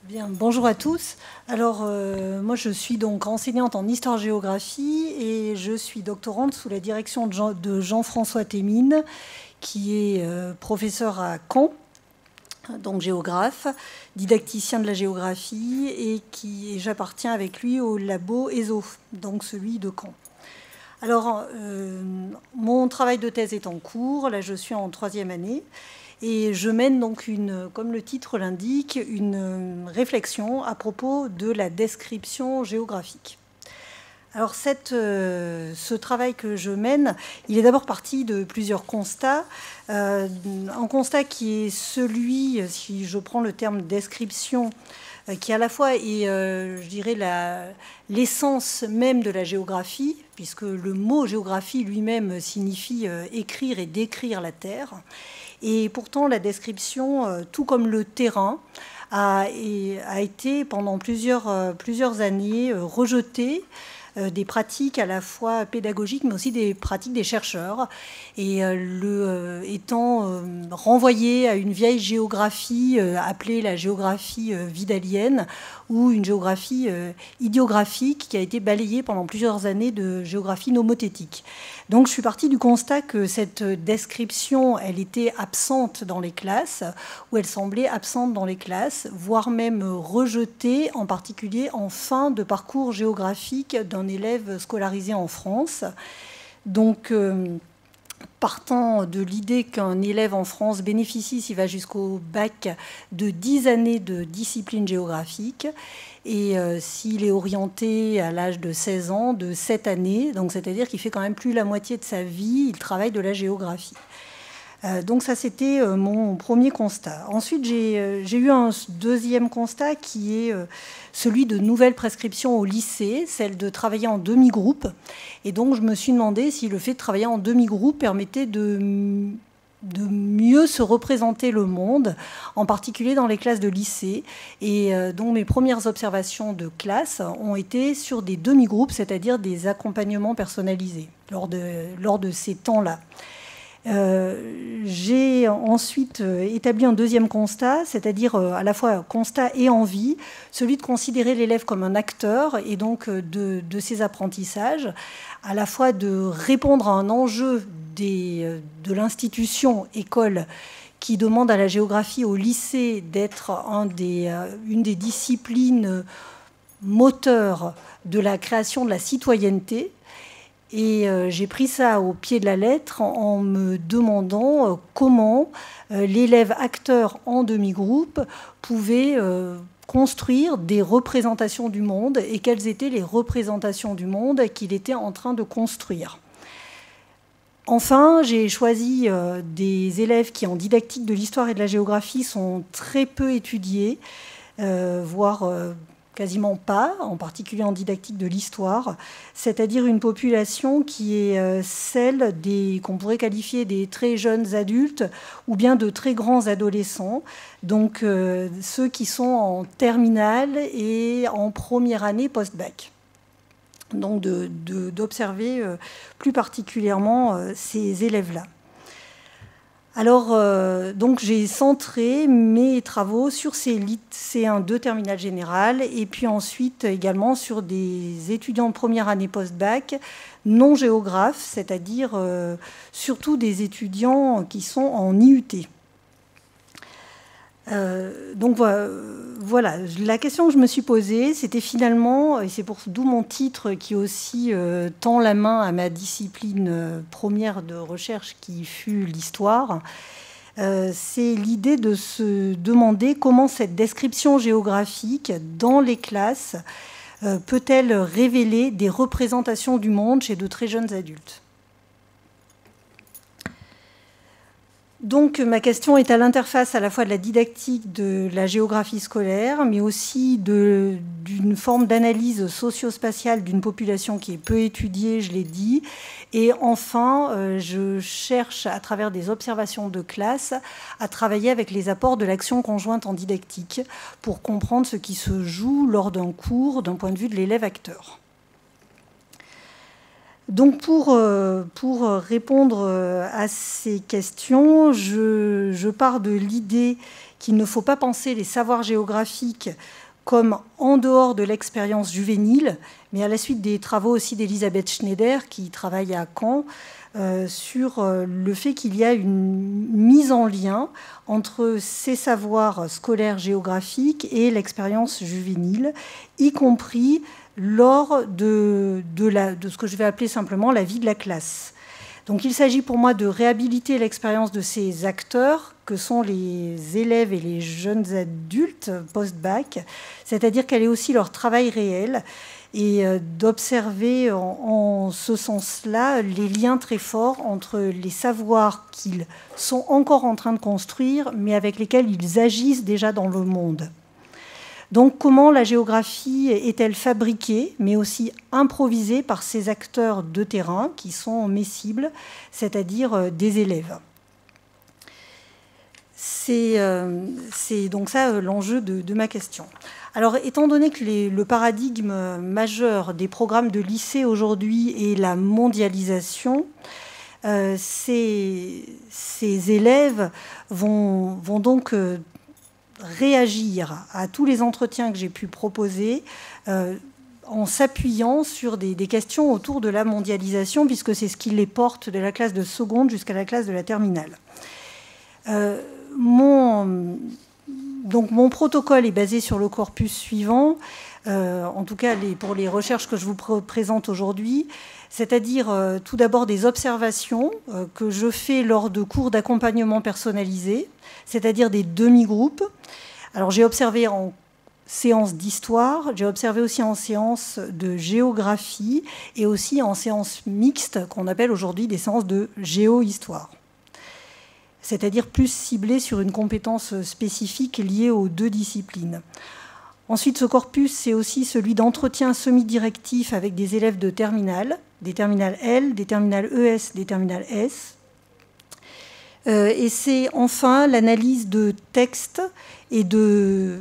Bien, bonjour à tous. Alors, moi, je suis donc enseignante en histoire-géographie et je suis doctorante sous la direction de Jean-François Thémines, qui est professeur à Caen, donc géographe, didacticien de la géographie, et j'appartiens avec lui au labo ESO, donc celui de Caen. Alors, mon travail de thèse est en cours, là je suis en 3e année, et je mène donc, comme le titre l'indique, une réflexion à propos de la description géographique. Alors ce travail que je mène, il est d'abord parti de plusieurs constats. Un constat qui est celui, si je prends le terme description, qui à la fois est, je dirais, l'essence même de la géographie, puisque le mot géographie lui-même signifie écrire et décrire la Terre. Et pourtant, la description, tout comme le terrain, a été pendant plusieurs années rejetée, des pratiques à la fois pédagogiques, mais aussi des pratiques des chercheurs, et étant renvoyé à une vieille géographie appelée la géographie vidalienne, ou une géographie idiographique qui a été balayée pendant plusieurs années de géographie nomothétique. Donc je suis partie du constat que cette description, elle était absente dans les classes, ou elle semblait absente dans les classes, voire même rejetée, en particulier en fin de parcours géographique d'un élève scolarisé en France. Donc, partant de l'idée qu'un élève en France bénéficie, s'il va jusqu'au bac, de 10 années de discipline géographique, et s'il est orienté à l'âge de 16 ans, de 7 années, donc c'est-à-dire qu'il fait quand même plus la moitié de sa vie, il travaille de la géographie. Donc ça, c'était mon premier constat. Ensuite, j'ai eu un deuxième constat qui est celui de nouvelles prescriptions au lycée, celle de travailler en demi-groupe. Et donc, je me suis demandé si le fait de travailler en demi-groupe permettait de mieux se représenter le monde, en particulier dans les classes de lycée. Et donc mes premières observations de classe ont été sur des demi-groupes, c'est-à-dire des accompagnements personnalisés lors de ces temps-là. J'ai ensuite établi un deuxième constat, c'est-à-dire à la fois constat et envie, celui de considérer l'élève comme un acteur et donc de ses apprentissages, à la fois de répondre à un enjeu de l'institution école qui demande à la géographie au lycée d'être une des disciplines moteurs de la création de la citoyenneté. Et j'ai pris ça au pied de la lettre en me demandant comment l'élève acteur en demi-groupe pouvait construire des représentations du monde et quelles étaient les représentations du monde qu'il était en train de construire. Enfin, j'ai choisi des élèves qui, en didactique de l'histoire et de la géographie, sont très peu étudiés, voire quasiment pas, en particulier en didactique de l'histoire, c'est-à-dire une population qui est celle qu'on pourrait qualifier des très jeunes adultes ou bien de très grands adolescents, donc ceux qui sont en terminale et en première année post-bac. Donc d'observer plus particulièrement ces élèves-là. Alors, donc j'ai centré mes travaux sur ces C1 de terminale générale et puis ensuite également sur des étudiants de première année post-bac non géographes, c'est-à-dire surtout des étudiants qui sont en IUT. Donc voilà, la question que je me suis posée, c'était finalement, et c'est d'où mon titre qui aussi tend la main à ma discipline première de recherche qui fut l'histoire, c'est l'idée de se demander comment cette description géographique dans les classes peut-elle révéler des représentations du monde chez de très jeunes adultes. Donc ma question est à l'interface à la fois de la didactique de la géographie scolaire, mais aussi d'une forme d'analyse socio-spatiale d'une population qui est peu étudiée, je l'ai dit. Et enfin, je cherche, à travers des observations de classe, à travailler avec les apports de l'action conjointe en didactique pour comprendre ce qui se joue lors d'un cours d'un point de vue de l'élève acteur. Donc pour répondre à ces questions, je pars de l'idée qu'il ne faut pas penser les savoirs géographiques comme en dehors de l'expérience juvénile, mais à la suite des travaux aussi d'Elisabeth Schneider, qui travaille à Caen, sur le fait qu'il y a une mise en lien entre ces savoirs scolaires géographiques et l'expérience juvénile, y compris lors de ce que je vais appeler simplement la vie de la classe. Donc il s'agit pour moi de réhabiliter l'expérience de ces acteurs que sont les élèves et les jeunes adultes post-bac, c'est-à-dire quel est aussi leur travail réel, et d'observer en ce sens-là les liens très forts entre les savoirs qu'ils sont encore en train de construire, mais avec lesquels ils agissent déjà dans le monde. Donc comment la géographie est-elle fabriquée, mais aussi improvisée par ces acteurs de terrain qui sont mes cibles, c'est-à-dire des élèves. C'est donc ça l'enjeu de ma question. Alors, étant donné que le paradigme majeur des programmes de lycée aujourd'hui est la mondialisation, ces élèves vont donc réagir à tous les entretiens que j'ai pu proposer en s'appuyant sur des questions autour de la mondialisation, puisque c'est ce qui les porte de la classe de seconde jusqu'à la classe de la terminale. Donc mon protocole est basé sur le corpus suivant, en tout cas pour les recherches que je vous présente aujourd'hui, c'est-à-dire tout d'abord des observations que je fais lors de cours d'accompagnement personnalisé, c'est-à-dire des demi-groupes. Alors j'ai observé en séance d'histoire, j'ai observé aussi en séance de géographie et aussi en séance mixte qu'on appelle aujourd'hui des séances de géo-histoire, c'est-à-dire plus ciblées sur une compétence spécifique liée aux deux disciplines. Ensuite, ce corpus, c'est aussi celui d'entretien semi-directif avec des élèves de terminale, des terminales L, des terminales ES, des terminales S. Et c'est enfin l'analyse de textes et de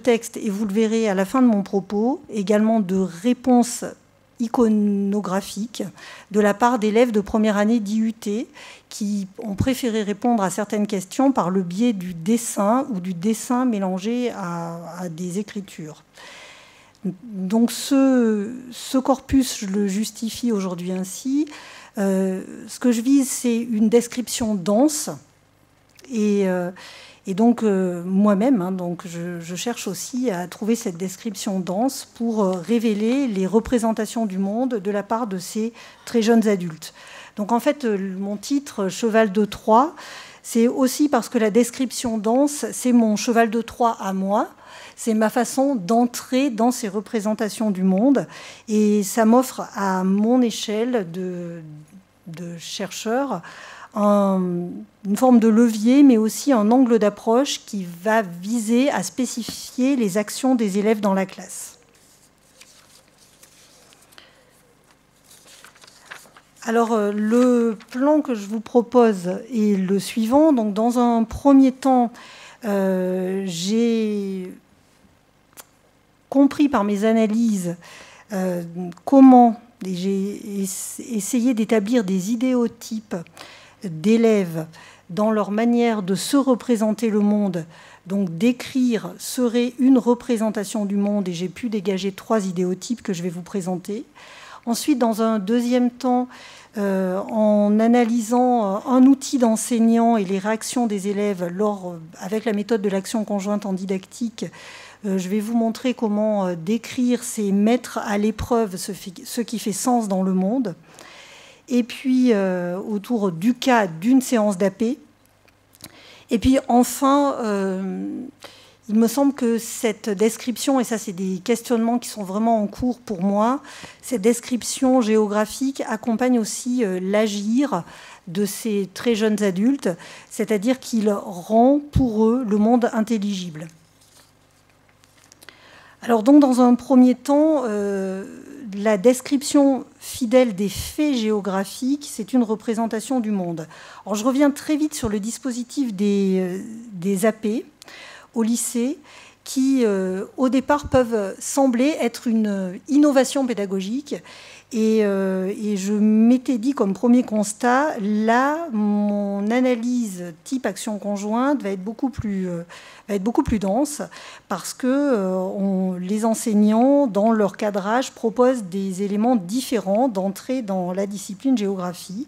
textes, et vous le verrez à la fin de mon propos, également de réponses iconographiques de la part d'élèves de première année d'IUT qui ont préféré répondre à certaines questions par le biais du dessin ou du dessin mélangé à des écritures. Donc ce corpus, je le justifie aujourd'hui ainsi. Ce que je vise, c'est une description dense et donc moi-même, donc je cherche aussi à trouver cette description dense pour révéler les représentations du monde de la part de ces très jeunes adultes. Donc en fait, mon titre, Cheval de Troie, c'est aussi parce que la description dense, c'est mon cheval de Troie à moi. C'est ma façon d'entrer dans ces représentations du monde. Et ça m'offre à mon échelle de chercheur une forme de levier, mais aussi un angle d'approche qui va viser à spécifier les actions des élèves dans la classe. Alors, le plan que je vous propose est le suivant. Donc, dans un premier temps, j'ai compris par mes analyses comment j'ai essayé d'établir des idéotypes d'élèves dans leur manière de se représenter le monde. Donc, d'écrire serait une représentation du monde, et j'ai pu dégager 3 idéotypes que je vais vous présenter. Ensuite, dans un deuxième temps, en analysant un outil d'enseignant et les réactions des élèves avec la méthode de l'action conjointe en didactique, je vais vous montrer comment décrire, c'est mettre à l'épreuve ce qui fait sens dans le monde. Et puis, autour du cas d'une séance d'AP. Et puis, enfin, il me semble que cette description, et ça c'est des questionnements qui sont vraiment en cours pour moi, cette description géographique accompagne aussi l'agir de ces très jeunes adultes, c'est-à-dire qu'il rend pour eux le monde intelligible. Alors donc dans un premier temps, la description fidèle des faits géographiques, c'est une représentation du monde. Alors je reviens très vite sur le dispositif des AP au lycée. qui, au départ, peuvent sembler être une innovation pédagogique. Et je m'étais dit comme premier constat, là, mon analyse type action conjointe va être beaucoup plus dense, parce que les enseignants, dans leur cadrage, proposent des éléments différents d'entrée dans la discipline géographie.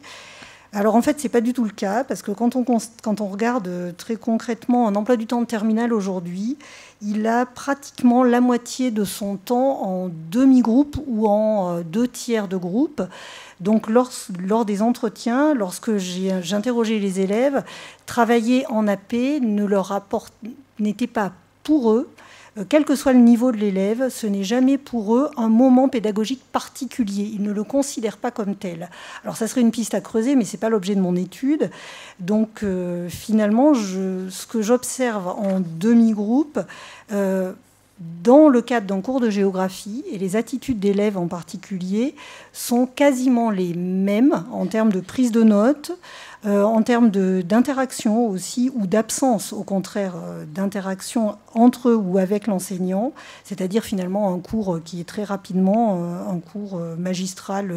Alors en fait, ce n'est pas du tout le cas, parce que quand on regarde très concrètement un emploi du temps de terminale aujourd'hui, il a pratiquement la moitié de son temps en demi-groupe ou en 2/3 de groupe. Donc lors des entretiens, lorsque j'interrogeais les élèves, travailler en AP n'était pas pour eux, quel que soit le niveau de l'élève, ce n'est jamais pour eux un moment pédagogique particulier. Ils ne le considèrent pas comme tel. Alors ça serait une piste à creuser, mais ce n'est pas l'objet de mon étude. Donc finalement, ce que j'observe en demi-groupe, dans le cadre d'un cours de géographie, et les attitudes d'élèves en particulier, sont quasiment les mêmes en termes de prise de notes, en termes d'interaction aussi, ou d'absence, au contraire, d'interaction entre eux ou avec l'enseignant, c'est-à-dire finalement un cours qui est très rapidement un cours magistral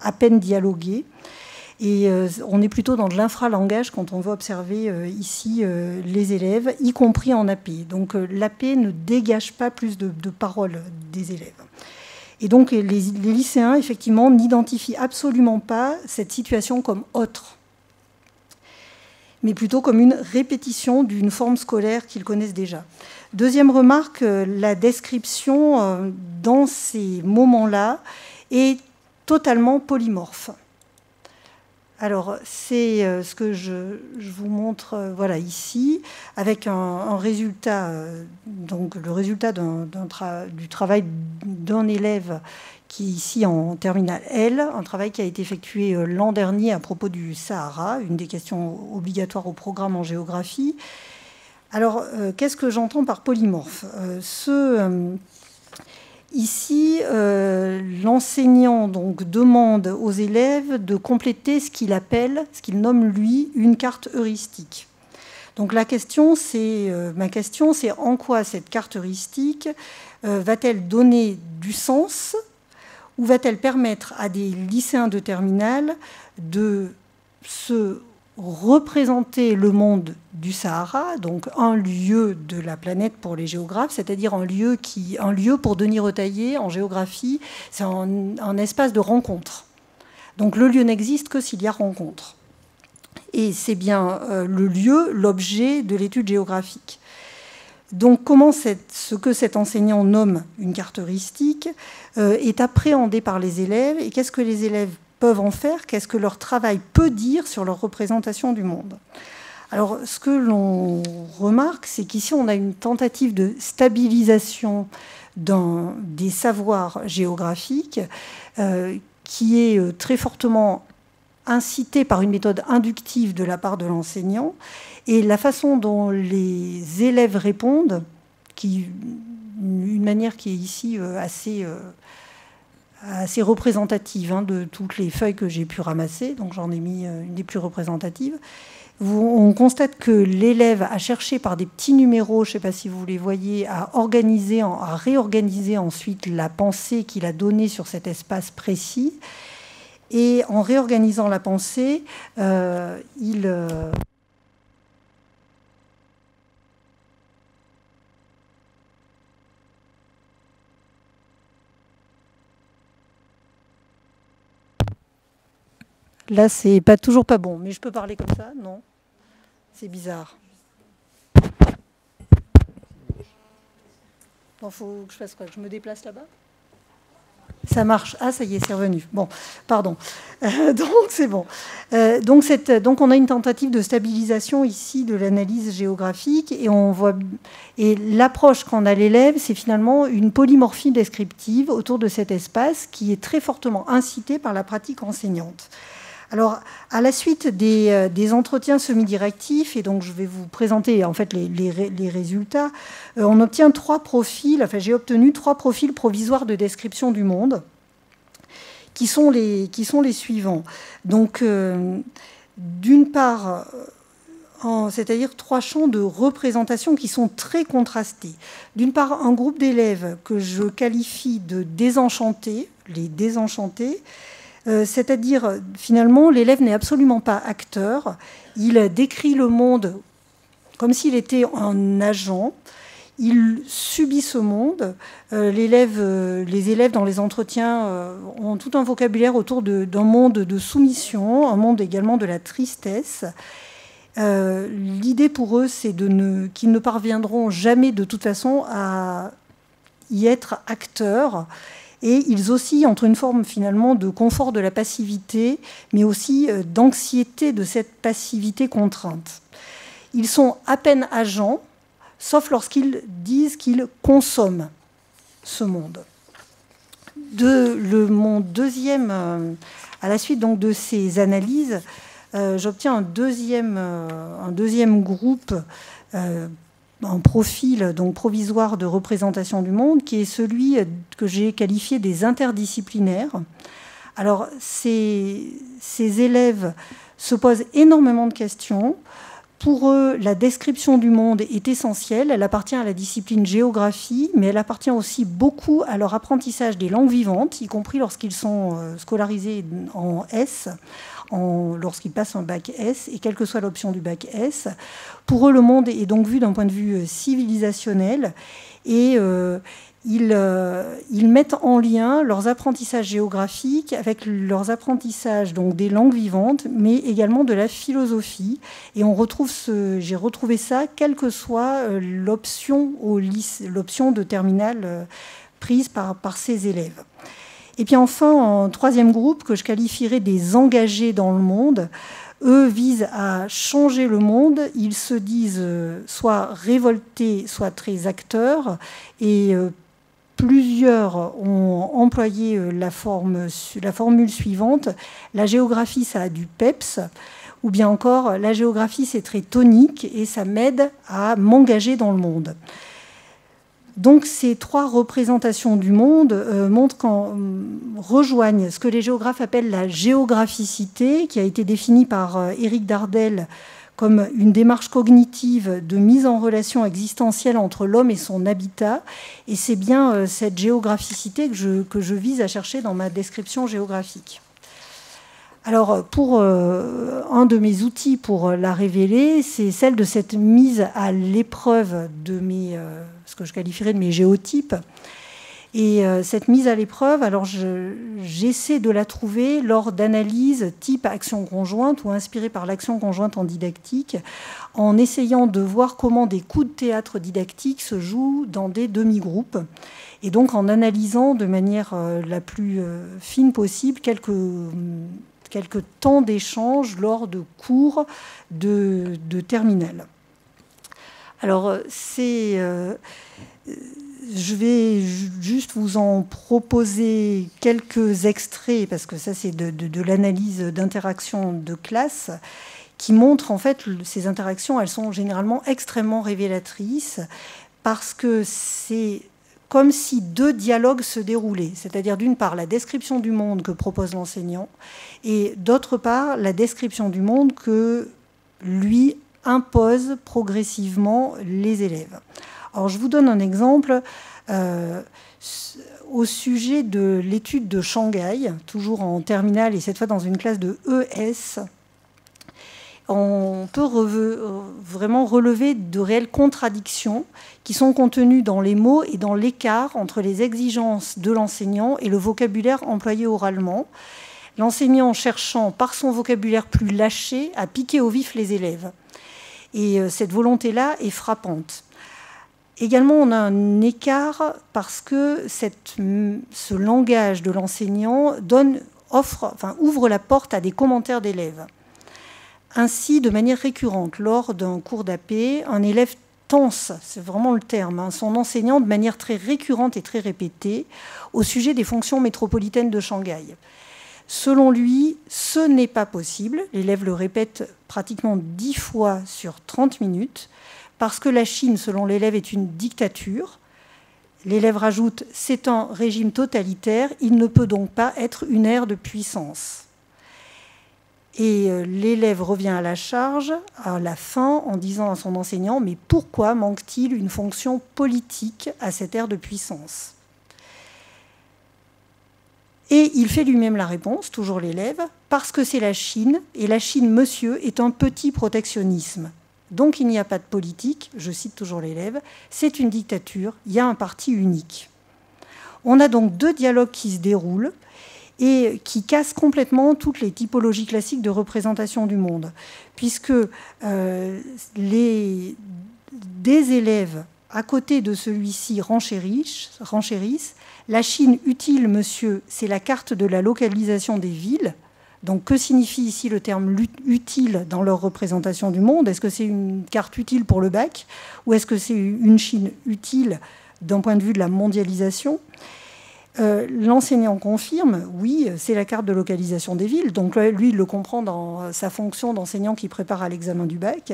à peine dialogué. Et on est plutôt dans de l'infralangage quand on veut observer ici les élèves, y compris en AP. Donc l'AP ne dégage pas plus de paroles des élèves. Et donc les lycéens, effectivement, n'identifient absolument pas cette situation comme autre, mais plutôt comme une répétition d'une forme scolaire qu'ils connaissent déjà. Deuxième remarque, la description dans ces moments-là est totalement polymorphe. Alors, c'est ce que je vous montre voilà, ici, avec un résultat, donc le résultat du travail d'un élève qui est ici en terminale L, un travail qui a été effectué l'an dernier à propos du Sahara, une des questions obligatoires au programme en géographie. Alors, qu'est-ce que j'entends par polymorphe ? Ici, l'enseignant donc demande aux élèves de compléter ce qu'il appelle, ce qu'il nomme lui, une carte heuristique. Donc ma question, c'est en quoi cette carte heuristique va-t-elle donner du sens ou va-t-elle permettre à des lycéens de terminale de se représenter le monde du Sahara, donc un lieu de la planète pour les géographes, c'est-à-dire un lieu pour Denis Retailleau en géographie, c'est un espace de rencontre. Donc le lieu n'existe que s'il y a rencontre. Et c'est bien le lieu, l'objet de l'étude géographique. Donc comment ce que cet enseignant nomme une carte heuristique est appréhendé par les élèves, et qu'est-ce que les élèves peuvent en faire, qu'est-ce que leur travail peut dire sur leur représentation du monde. Alors, ce que l'on remarque, c'est qu'ici, on a une tentative de stabilisation des savoirs géographiques qui est très fortement incitée par une méthode inductive de la part de l'enseignant. Et la façon dont les élèves répondent, une manière qui est ici assez représentative de toutes les feuilles que j'ai pu ramasser, donc j'en ai mis une des plus représentatives. On constate que l'élève a cherché par des petits numéros, je ne sais pas si vous les voyez, à réorganiser ensuite la pensée qu'il a donnée sur cet espace précis. Et en réorganisant la pensée, Là, c'est toujours pas bon, mais je peux parler comme ça? Non. C'est bizarre. Bon, faut que je fasse quoi? Que je me déplace là-bas? Ça marche. Ah, ça y est, c'est revenu. Bon, pardon. Donc, c'est bon. Donc, on a une tentative de stabilisation ici de l'analyse géographique, et l'approche qu'en a l'élève, c'est finalement une polymorphie descriptive autour de cet espace qui est très fortement incité par la pratique enseignante. Alors, à la suite des entretiens semi-directifs, et donc je vais vous présenter en fait les résultats, on obtient 3 profils, enfin j'ai obtenu 3 profils provisoires de description du monde, qui sont les suivants. Donc, d'une part, c'est-à-dire 3 champs de représentation qui sont très contrastés. D'une part, un groupe d'élèves que je qualifie de désenchantés, les désenchantés, c'est-à-dire finalement l'élève n'est absolument pas acteur, il décrit le monde comme s'il était un agent, il subit ce monde. Les élèves dans les entretiens ont tout un vocabulaire autour d'un monde de soumission, un monde également de la tristesse. L'idée pour eux, c'est qu'ils ne parviendront jamais de toute façon à y être acteurs. Et ils oscillent entre une forme finalement de confort de la passivité, mais aussi d'anxiété de cette passivité contrainte. Ils sont à peine agents, sauf lorsqu'ils disent qu'ils consomment ce monde. Mon deuxième, à la suite donc de ces analyses, j'obtiens un deuxième groupe, un profil donc provisoire de représentation du monde, qui est celui que j'ai qualifié des interdisciplinaires. Alors, ces élèves se posent énormément de questions. Pour eux, la description du monde est essentielle. Elle appartient à la discipline géographie, mais elle appartient aussi beaucoup à leur apprentissage des langues vivantes, y compris lorsqu'ils sont scolarisés en S, lorsqu'ils passent un bac S, et quelle que soit l'option du bac S. Pour eux, le monde est donc vu d'un point de vue civilisationnel, et ils mettent en lien leurs apprentissages géographiques avec leurs apprentissages donc des langues vivantes, mais également de la philosophie. Et j'ai retrouvé ça, quelle que soit l'option de terminale prise par ces élèves. Et puis enfin, en troisième groupe, que je qualifierais des engagés dans le monde, eux visent à changer le monde. Ils se disent soit révoltés, soit très acteurs, et plusieurs ont employé la formule suivante: la géographie, ça a du peps, ou bien encore, la géographie, c'est très tonique et ça m'aide à m'engager dans le monde. Donc ces 3 représentations du monde rejoignent ce que les géographes appellent la géographicité, qui a été définie par Éric Dardel comme une démarche cognitive de mise en relation existentielle entre l'homme et son habitat. Et c'est bien cette géographicité que je vise à chercher dans ma description géographique. Alors, pour un de mes outils pour la révéler, c'est celle de cette mise à l'épreuve de ce que je qualifierais de mes géotypes. Et cette mise à l'épreuve, alors j'essaie de la trouver lors d'analyses type action conjointe ou inspirée par l'action conjointe en didactique, en essayant de voir comment des coups de théâtre didactique se jouent dans des demi-groupes. Et donc en analysant de manière la plus fine possible quelques temps d'échange lors de cours de terminale. Alors, je vais juste vous en proposer quelques extraits, parce que ça, c'est de l'analyse d'interaction de classe, qui montre, en fait, ces interactions, elles sont généralement extrêmement révélatrices, parce que c'est comme si 2 dialogues se déroulaient, c'est-à-dire d'une part la description du monde que propose l'enseignant, et d'autre part la description du monde que lui impose progressivement les élèves. Alors je vous donne un exemple au sujet de l'étude de Shanghai, toujours en terminale et cette fois dans une classe de ES. On peut vraiment relever de réelles contradictions qui sont contenues dans les mots et dans l'écart entre les exigences de l'enseignant et le vocabulaire employé oralement. L'enseignant cherchant, par son vocabulaire plus lâché, à piquer au vif les élèves. Et cette volonté-là est frappante. Également, on a un écart parce que ce langage de l'enseignant ouvre la porte à des commentaires d'élèves. Ainsi, de manière récurrente, lors d'un cours d'AP, un élève tense, c'est vraiment le terme, son enseignant de manière très récurrente et très répétée au sujet des fonctions métropolitaines de Shanghai. Selon lui, ce n'est pas possible. L'élève le répète pratiquement 10 fois sur 30 minutes, parce que la Chine, selon l'élève, est une dictature. L'élève rajoute « c'est un régime totalitaire, il ne peut donc pas être une ère de puissance ». Et l'élève revient à la charge à la fin en disant à son enseignant « Mais pourquoi manque-t-il une fonction politique à cette ère de puissance ?» Et il fait lui-même la réponse, toujours l'élève, parce que c'est la Chine, et la Chine, monsieur, est un petit protectionnisme. Donc il n'y a pas de politique, je cite toujours l'élève, c'est une dictature, il y a un parti unique. On a donc deux dialogues qui se déroulent et qui cassent complètement toutes les typologies classiques de représentation du monde, puisque des élèves à côté de celui-ci renchérissent. La Chine utile, monsieur, c'est la carte de la localisation des villes. Donc, que signifie ici le terme utile dans leur représentation du monde? Est-ce que c'est une carte utile pour le bac? Ou est-ce que c'est une Chine utile d'un point de vue de la mondialisation? L'enseignant confirme, oui, c'est la carte de localisation des villes. Donc lui, il le comprend dans sa fonction d'enseignant qui prépare à l'examen du bac.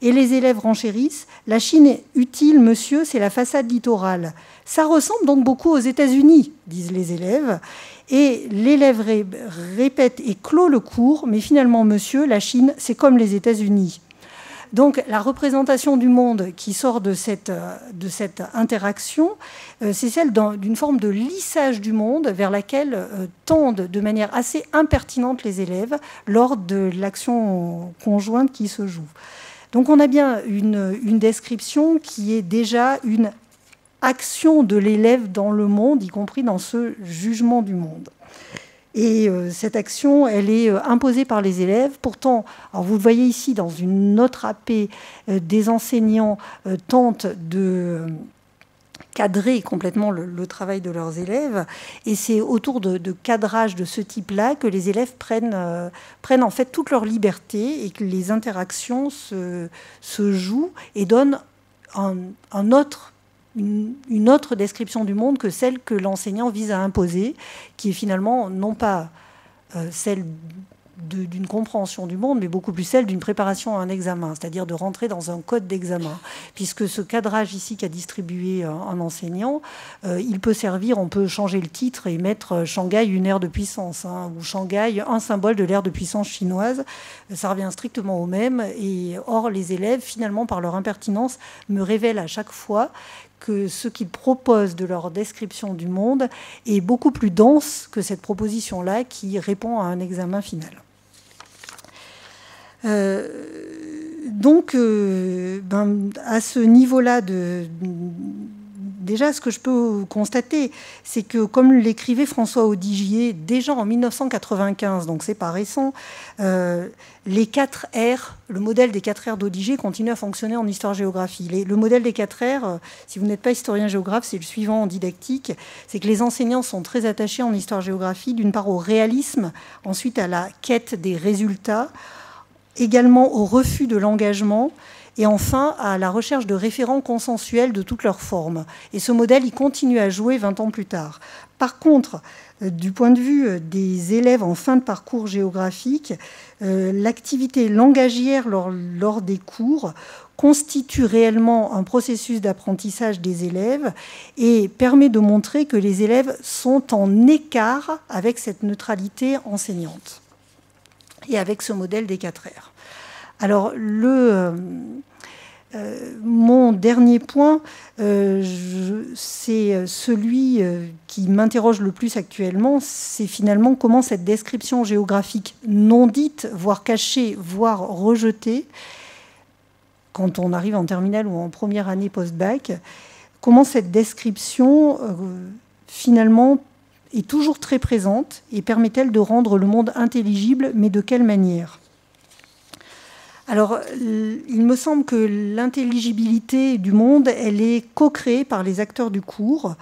Et les élèves renchérissent. La Chine est utile, monsieur, c'est la façade littorale. Ça ressemble donc beaucoup aux États-Unis, disent les élèves. Et l'élève répète et clôt le cours, mais finalement, monsieur, la Chine, c'est comme les États-Unis. Donc la représentation du monde qui sort de cette interaction, c'est celle d'une forme de lissage du monde vers laquelle tendent de manière assez impertinente les élèves lors de l'action conjointe qui se joue. Donc on a bien une description qui est déjà une action de l'élève dans le monde, y compris dans ce jugement du monde. Et cette action, elle est imposée par les élèves. Pourtant, alors vous le voyez ici, dans une autre AP, des enseignants tentent de cadrer complètement le travail de leurs élèves. Et c'est autour de cadrage de ce type-là que les élèves prennent en fait toute leur liberté et que les interactions se jouent et donnent une autre description du monde que celle que l'enseignant vise à imposer, qui est finalement non pas celle d'une compréhension du monde, mais beaucoup plus celle d'une préparation à un examen, c'est-à-dire de rentrer dans un code d'examen. Puisque ce cadrage ici qu'a distribué un enseignant, il peut servir, on peut changer le titre et mettre Shanghai, une ère de puissance, hein, ou Shanghai, un symbole de l'ère de puissance chinoise. Ça revient strictement au même. Et or, les élèves, finalement, par leur impertinence, me révèlent à chaque fois que ce qu'ils proposent de leur description du monde est beaucoup plus dense que cette proposition-là qui répond à un examen final. Donc, à ce niveau-là, déjà, ce que je peux constater, c'est que, comme l'écrivait François Audigier, déjà en 1995, donc c'est pas récent, les 4 R, le modèle des 4 R d'Audigier continue à fonctionner en histoire-géographie. Le modèle des 4 R, si vous n'êtes pas historien-géographe, c'est le suivant en didactique, c'est que les enseignants sont très attachés en histoire-géographie, d'une part au réalisme, ensuite à la quête des résultats, également au refus de l'engagement, et enfin à la recherche de référents consensuels de toutes leurs formes. Et ce modèle, il continue à jouer 20 ans plus tard. Par contre, du point de vue des élèves en fin de parcours géographique, l'activité langagière lors des cours constitue réellement un processus d'apprentissage des élèves et permet de montrer que les élèves sont en écart avec cette neutralité enseignante et avec ce modèle des 4 R. Alors, mon dernier point, c'est celui qui m'interroge le plus actuellement, c'est finalement comment cette description géographique non dite, voire cachée, voire rejetée, quand on arrive en terminale ou en première année post-bac, comment cette description, finalement, est toujours très présente et permet-elle de rendre le monde intelligible, mais de quelle manière ? Alors, il me semble que l'intelligibilité du monde, elle est co-créée par les acteurs du cours.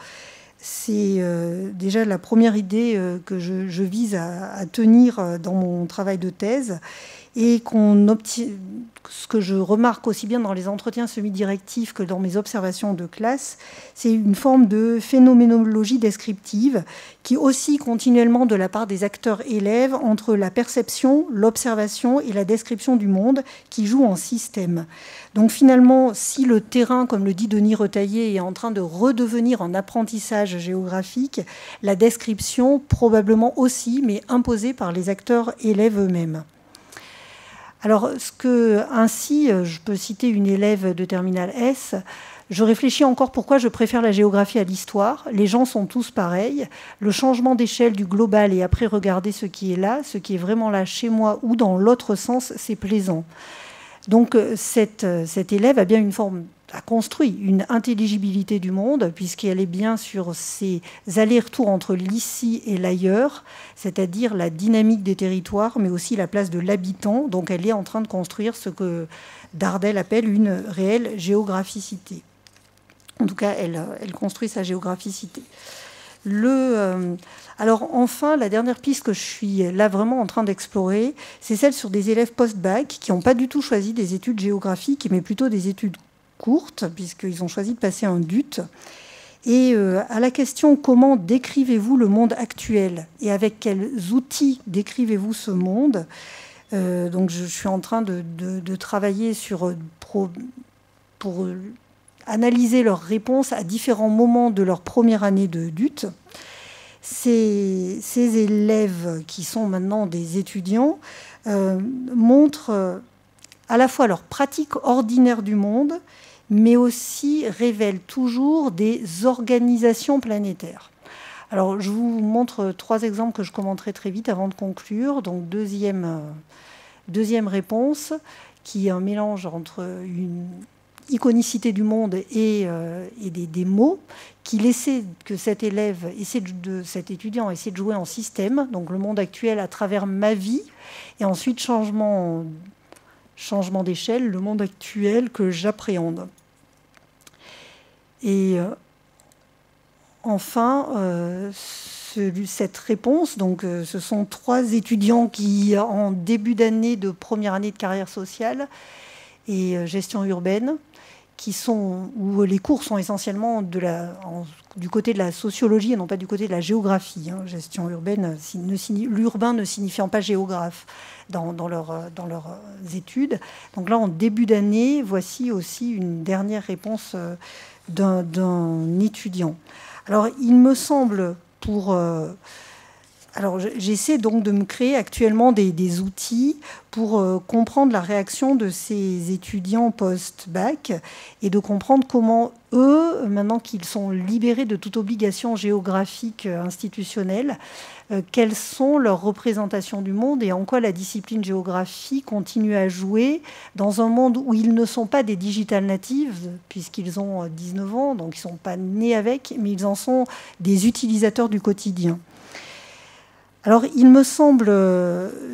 C'est déjà la première idée que je vise à tenir dans mon travail de thèse et ce que je remarque aussi bien dans les entretiens semi-directifs que dans mes observations de classe, c'est une forme de phénoménologie descriptive qui oscille continuellement de la part des acteurs élèves entre la perception, l'observation et la description du monde qui jouent en système. Donc finalement, si le terrain, comme le dit Denis Retailleau, est en train de redevenir un apprentissage géographique, la description probablement aussi, mais imposée par les acteurs élèves eux-mêmes. Alors, ainsi, je peux citer une élève de terminale S. Je réfléchis encore pourquoi je préfère la géographie à l'histoire. Les gens sont tous pareils. Le changement d'échelle du global et après regarder ce qui est là, ce qui est vraiment là chez moi ou dans l'autre sens, c'est plaisant. Donc, cette élève a construit une intelligibilité du monde, puisqu'elle est bien sur ces allers-retours entre l'ici et l'ailleurs, c'est-à-dire la dynamique des territoires, mais aussi la place de l'habitant. Donc elle est en train de construire ce que Dardel appelle une réelle géographicité. En tout cas, elle construit sa géographicité. Alors enfin, la dernière piste que je suis là vraiment en train d'explorer, c'est celle sur des élèves post-bac qui n'ont pas du tout choisi des études géographiques, mais plutôt des études courtes, puisqu'ils ont choisi de passer un DUT. Et à la question « Comment décrivez-vous le monde actuel ?» et avec quels outils décrivez-vous ce monde, donc je suis en train de travailler pour analyser leurs réponses à différents moments de leur première année de DUT. Ces élèves, qui sont maintenant des étudiants, montrent à la fois leur pratique ordinaire du monde, mais aussi révèlent toujours des organisations planétaires. Alors, je vous montre 3 exemples que je commenterai très vite avant de conclure. Donc, deuxième réponse, qui est un mélange entre une iconicité du monde et des mots, que cet étudiant essaie de jouer en système, donc le monde actuel à travers ma vie, et ensuite changement d'échelle, le monde actuel que j'appréhende. Et enfin, cette réponse, donc ce sont 3 étudiants qui, en début d'année de première année de carrière sociale et gestion urbaine, où les cours sont essentiellement du côté de la sociologie et non pas du côté de la géographie. Gestion urbaine, l'urbain ne signifiant pas géographe dans leurs études. Donc là, en début d'année, voici aussi une dernière réponse d'un étudiant. Alors, il me semble alors, j'essaie donc de me créer actuellement des outils pour comprendre la réaction de ces étudiants post-bac et de comprendre comment eux, maintenant qu'ils sont libérés de toute obligation géographique institutionnelle, quelles sont leurs représentations du monde et en quoi la discipline géographie continue à jouer dans un monde où ils ne sont pas des digital natives, puisqu'ils ont 19 ans, donc ils ne sont pas nés avec, mais ils en sont des utilisateurs du quotidien. Alors, il me semble,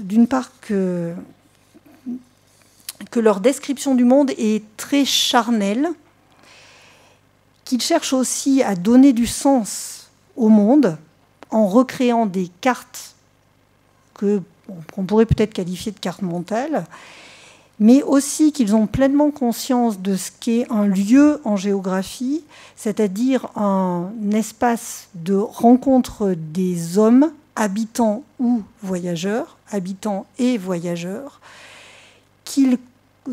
d'une part, que leur description du monde est très charnelle, qu'ils cherchent aussi à donner du sens au monde en recréant des cartes qu'on pourrait peut-être qualifier de cartes mentales, mais aussi qu'ils ont pleinement conscience de ce qu'est un lieu en géographie, c'est-à-dire un espace de rencontre des hommes, habitants ou voyageurs, habitants et voyageurs, qu'ils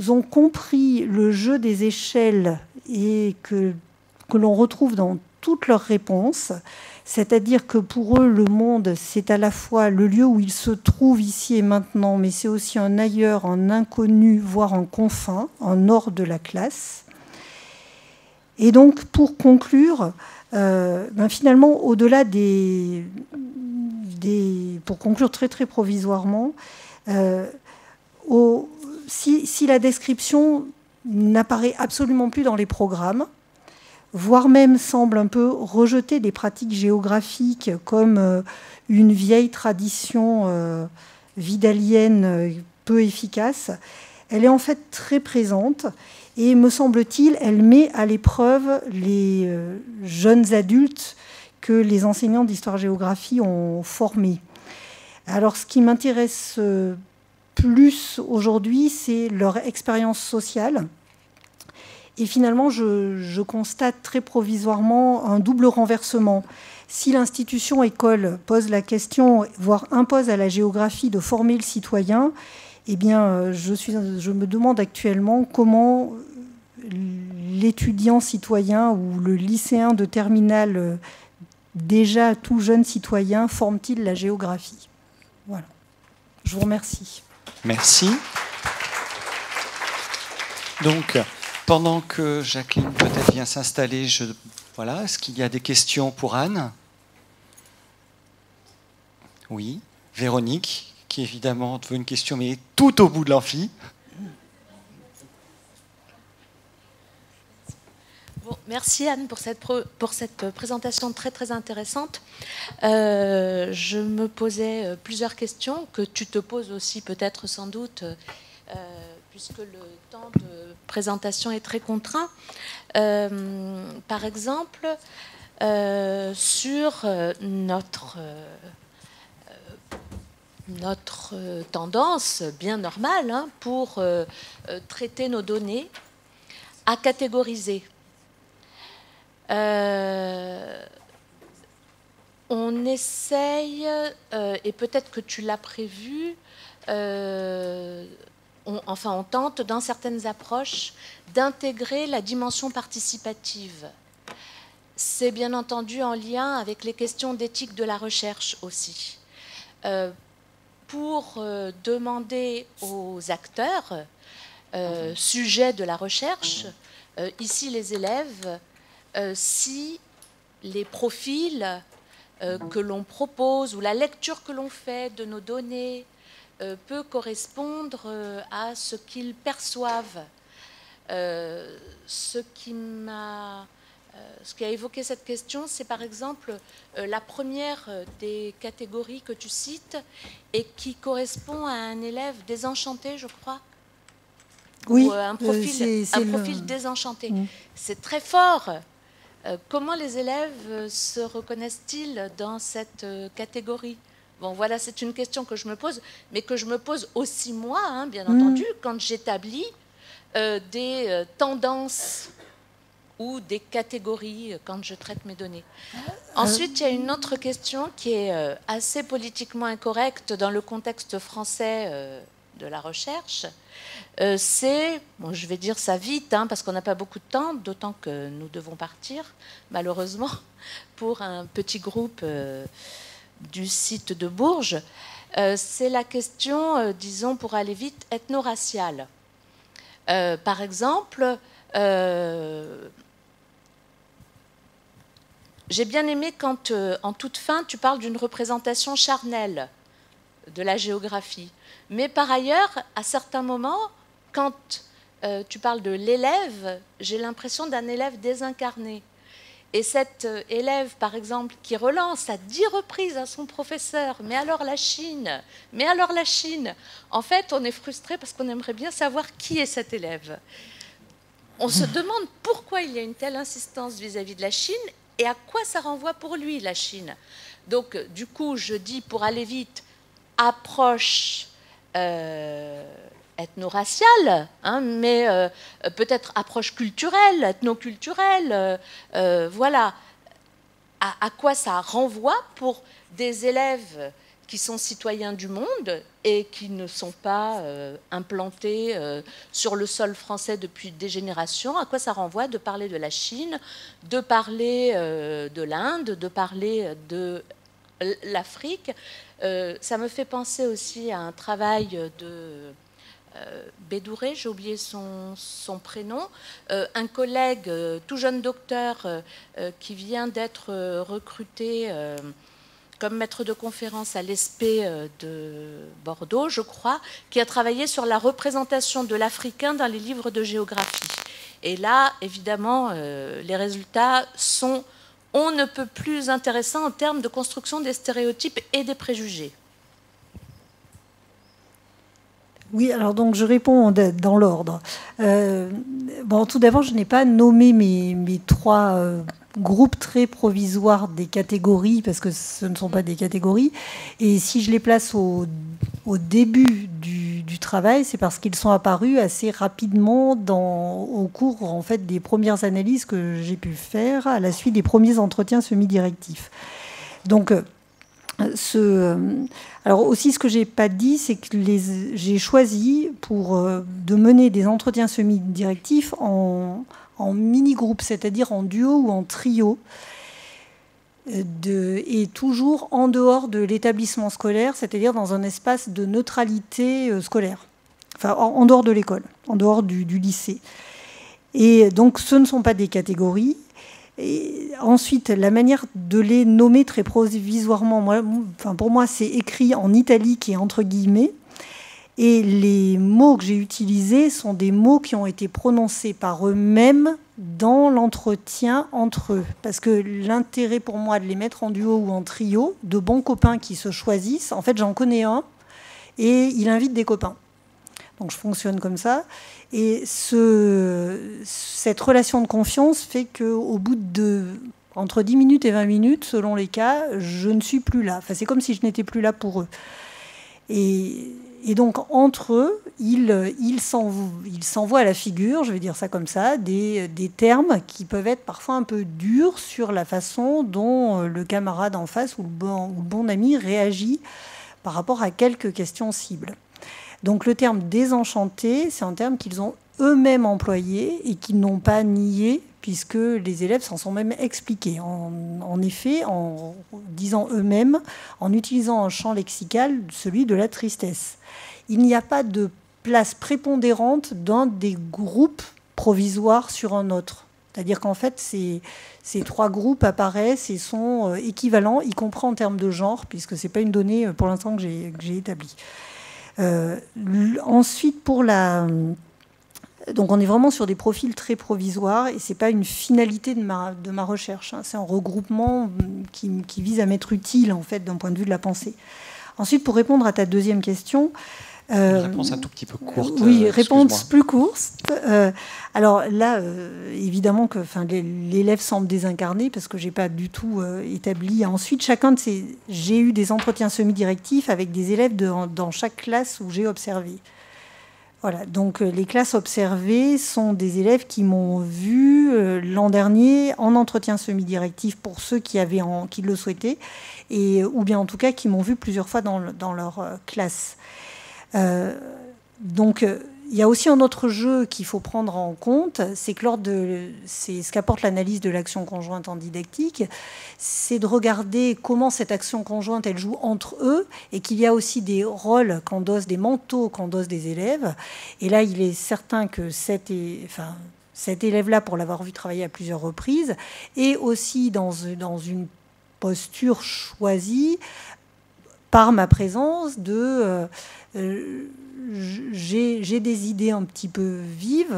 ont compris le jeu des échelles et que l'on retrouve dans toutes leurs réponses, c'est-à-dire que pour eux, le monde, c'est à la fois le lieu où ils se trouvent ici et maintenant, mais c'est aussi un ailleurs, un inconnu, voire un confin, en hors de la classe. Et donc, pour conclure, finalement, au-delà pour conclure très très provisoirement, si la description n'apparaît absolument plus dans les programmes, voire même semble un peu rejeter des pratiques géographiques comme une vieille tradition vidalienne peu efficace, elle est en fait très présente et, me semble-t-il, elle met à l'épreuve les jeunes adultes que les enseignants d'histoire-géographie ont formés. Alors, ce qui m'intéresse plus aujourd'hui, c'est leur expérience sociale. Et finalement, je constate très provisoirement un double renversement. Si l'institution école pose la question, voire impose à la géographie de former le citoyen, eh bien, je me demande actuellement comment l'étudiant citoyen ou le lycéen de terminale, déjà tout jeune citoyen, forme-t-il la géographie? Voilà. Je vous remercie. Merci. Donc, pendant que Jacqueline peut-être vient s'installer, voilà, est-ce qu'il y a des questions pour Anne? Oui. Véronique, qui évidemment veut une question, mais tout au bout de l'amphi. Bon, merci Anne pour cette présentation très très intéressante. Je me posais plusieurs questions que tu te poses aussi peut-être sans doute, puisque le temps de présentation est très contraint. Par exemple, sur notre tendance bien normale pour traiter nos données à catégoriser. On essaye, et peut-être que tu l'as prévu, on tente dans certaines approches d'intégrer la dimension participative. C'est bien entendu en lien avec les questions d'éthique de la recherche aussi. Pour demander aux acteurs, sujets de la recherche, ici les élèves, si les profils que l'on propose ou la lecture que l'on fait de nos données peut correspondre à ce qu'ils perçoivent. Ce qui a évoqué cette question, c'est par exemple la première des catégories que tu cites et qui correspond à un élève désenchanté, je crois. Oui, ou un profil désenchanté. C'est très fort. Comment les élèves se reconnaissent-ils dans cette catégorie? Bon, voilà, c'est une question que je me pose, mais que je me pose aussi moi, bien entendu, quand j'établis des tendances ou des catégories quand je traite mes données. Ensuite, il y a une autre question qui est assez politiquement incorrecte dans le contexte français de la recherche. C'est, bon, je vais dire ça vite, parce qu'on n'a pas beaucoup de temps, d'autant que nous devons partir, malheureusement, pour un petit groupe du site de Bourges. C'est la question, disons, pour aller vite, ethno-raciale. Par exemple, j'ai bien aimé quand, en toute fin, tu parles d'une représentation charnelle de la géographie. Mais par ailleurs, à certains moments, quand tu parles de l'élève, j'ai l'impression d'un élève désincarné. Et cet élève, par exemple, qui relance à 10 reprises à son professeur « Mais alors la Chine ? Mais alors la Chine ?» En fait, on est frustré parce qu'on aimerait bien savoir qui est cet élève. On se demande pourquoi il y a une telle insistance vis-à-vis de la Chine et à quoi ça renvoie pour lui, la Chine. Donc, du coup, je dis, pour aller vite, approche ethno-raciale, mais peut-être approche culturelle, ethno-culturelle, voilà. À quoi ça renvoie pour des élèves qui sont citoyens du monde et qui ne sont pas implantés sur le sol français depuis des générations? À quoi ça renvoie de parler de la Chine, de parler de l'Inde, de parler de l'Afrique? Ça me fait penser aussi à un travail de Bédouré, j'ai oublié son prénom, un collègue, tout jeune docteur, qui vient d'être recruté comme maître de conférence à l'ESPE de Bordeaux, je crois, qui a travaillé sur la représentation de l'Africain dans les livres de géographie. Et là, évidemment, les résultats sont on ne peut plus intéressants en termes de construction des stéréotypes et des préjugés. Oui, alors donc je réponds dans l'ordre. Bon, tout d'abord, je n'ai pas nommé mes trois groupes très provisoires des catégories, parce que ce ne sont pas des catégories. Et si je les place au début du travail, c'est parce qu'ils sont apparus assez rapidement au cours en fait, des premières analyses que j'ai pu faire à la suite des premiers entretiens semi-directifs. Donc, alors aussi, ce que je n'ai pas dit, c'est que j'ai choisi de mener des entretiens semi-directifs en mini-groupe, c'est-à-dire en duo ou en trio, et toujours en dehors de l'établissement scolaire, c'est-à-dire dans un espace de neutralité scolaire. enfin en dehors de l'école, en dehors du lycée. Et donc ce ne sont pas des catégories. Et ensuite, la manière de les nommer très provisoirement, pour moi, c'est écrit en italique et entre guillemets. Et les mots que j'ai utilisés sont des mots qui ont été prononcés par eux-mêmes dans l'entretien entre eux. Parce que l'intérêt pour moi de les mettre en duo ou en trio, de bons copains qui se choisissent, en fait j'en connais un, et il invite des copains. Donc je fonctionne comme ça. Et cette relation de confiance fait qu'au bout de entre 10 minutes et 20 minutes, selon les cas, je ne suis plus là. Enfin, c'est comme si je n'étais plus là pour eux. Et donc, entre eux, ils s'envoient à la figure, je vais dire ça comme ça, des termes qui peuvent être parfois un peu durs sur la façon dont le camarade en face ou le bon ami réagit par rapport à quelques questions cibles. Donc le terme désenchanté, c'est un terme qu'ils ont eux-mêmes employé et qu'ils n'ont pas nié, puisque les élèves s'en sont même expliqués. En effet, en disant eux-mêmes, en utilisant un champ lexical, celui de la tristesse. Il n'y a pas de place prépondérante d'un des groupes provisoires sur un autre. C'est-à-dire qu'en fait, ces trois groupes apparaissent et sont équivalents, y compris en termes de genre, puisque ce n'est pas une donnée pour l'instant que j'ai établie. Ensuite, donc on est vraiment sur des profils très provisoires et c'est pas une finalité de ma recherche. C'est un regroupement qui vise à m'être utile en fait d'un point de vue de la pensée. Ensuite, pour répondre à ta deuxième question. Réponse un tout petit peu courte. Oui, réponse plus courte. Alors là, évidemment que l'élève semble désincarné parce que je n'ai pas du tout établi. Ensuite, j'ai eu des entretiens semi-directifs avec des élèves dans chaque classe où j'ai observé. Voilà, donc les classes observées sont des élèves qui m'ont vu l'an dernier en entretien semi-directif pour ceux qui le souhaitaient, ou bien en tout cas qui m'ont vu plusieurs fois dans leur classe. Donc, il y a aussi un autre jeu qu'il faut prendre en compte, c'est que c'est ce qu'apporte l'analyse de l'action conjointe en didactique, c'est de regarder comment cette action conjointe, elle joue entre eux, et qu'il y a aussi des rôles des manteaux qu'endossent des élèves. Et là, il est certain que cet élève-là, pour l'avoir vu travailler à plusieurs reprises, est aussi dans une posture choisie par ma présence j'ai des idées un petit peu vives,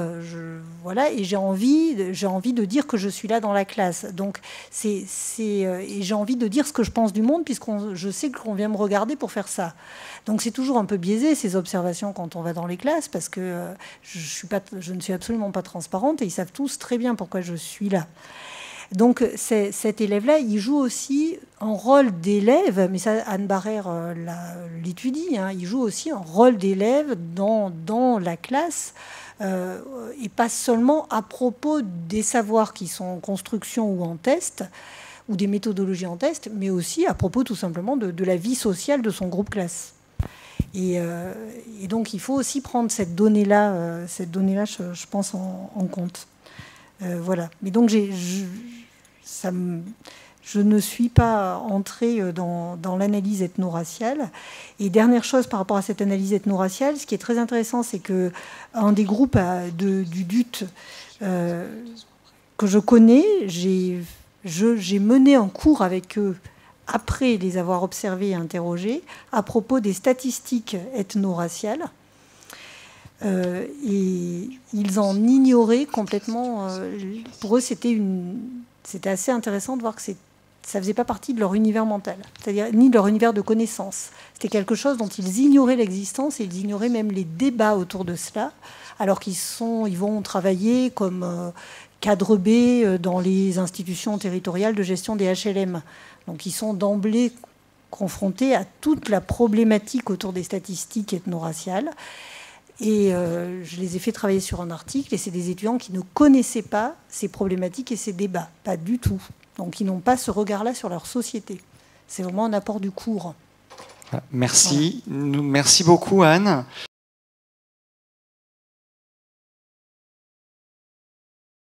et j'ai envie de dire que je suis là dans la classe. Donc et j'ai envie de dire ce que je pense du monde, puisque je sais qu'on vient me regarder pour faire ça. Donc c'est toujours un peu biaisé ces observations quand on va dans les classes, parce que je ne suis absolument pas transparente et ils savent tous très bien pourquoi je suis là. Donc cet élève-là, il joue aussi un rôle d'élève, mais ça Anne Barrère l'étudie, il joue aussi un rôle d'élève dans la classe, et pas seulement à propos des savoirs qui sont en construction ou en test, ou des méthodologies en test, mais aussi à propos tout simplement de la vie sociale de son groupe classe. Et donc il faut aussi prendre cette donnée-là, je pense, en compte. Voilà. Mais donc je ne suis pas entrée dans l'analyse ethno-raciale. Et dernière chose par rapport à cette analyse ethno-raciale, ce qui est très intéressant, c'est qu'un des groupes du DUT que je connais, j'ai mené un cours avec eux après les avoir observés et interrogés à propos des statistiques ethno-raciales. Et ils en ignoraient complètement. Pour eux, c'était assez intéressant de voir que ça ne faisait pas partie de leur univers mental, c'est-à-dire ni de leur univers de connaissances. C'était quelque chose dont ils ignoraient l'existence et ils ignoraient même les débats autour de cela, alors ils vont travailler comme cadre B dans les institutions territoriales de gestion des HLM. Donc ils sont d'emblée confrontés à toute la problématique autour des statistiques ethno-raciales. Et je les ai fait travailler sur un article, et c'est des étudiants qui ne connaissaient pas ces problématiques et ces débats, pas du tout. Donc ils n'ont pas ce regard-là sur leur société. C'est vraiment un apport du cours. Merci. Voilà. Merci beaucoup, Anne.